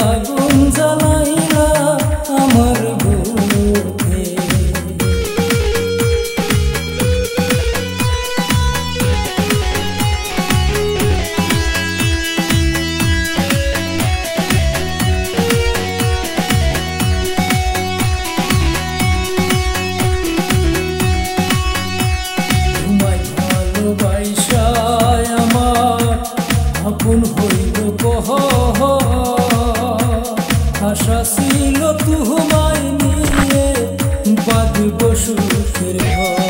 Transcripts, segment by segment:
আগুন জ্বালাইলা আমার বুকে ভালোবাসায় আমার আপন হইল কহ আশা ছিল তোমায় নিয়ে বাঁধব সুখের ঘর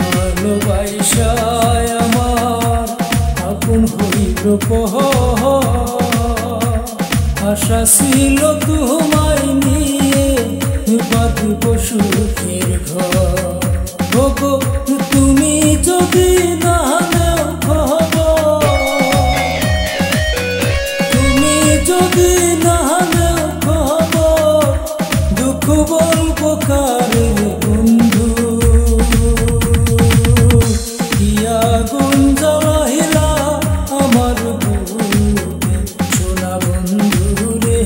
ভালোবাসায় আমার আপন হইল কহ আশা ছিল তোমায় নিয়ে বাঁধব সুখের ঘর ওগো তুমি যদি না নেও খবর তুমি যদি না নেও খবর দুঃখ বলবো কারে বন্ধু কি আগুন জ্বালাইলা আমার বুকে সোনা বন্ধু রে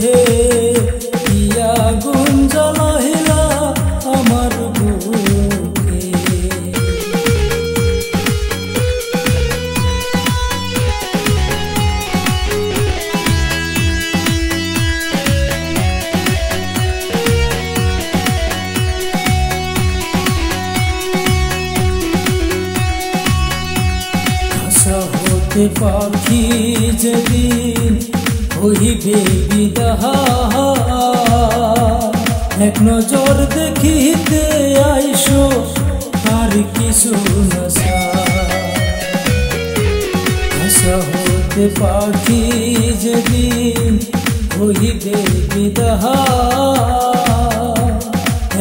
কি আগুন জ্বালাইলা আমার হতে পাখি যেদিন হইবে বিদায় এক নজর দেখিতে আইসো আর কিছু আশা হতে পাখি যেদিন হইবে বিদায়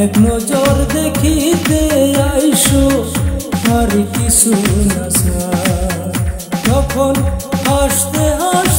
এক নজর দেখিতে আইসো আর কিছু তখন হাসতে হাসতে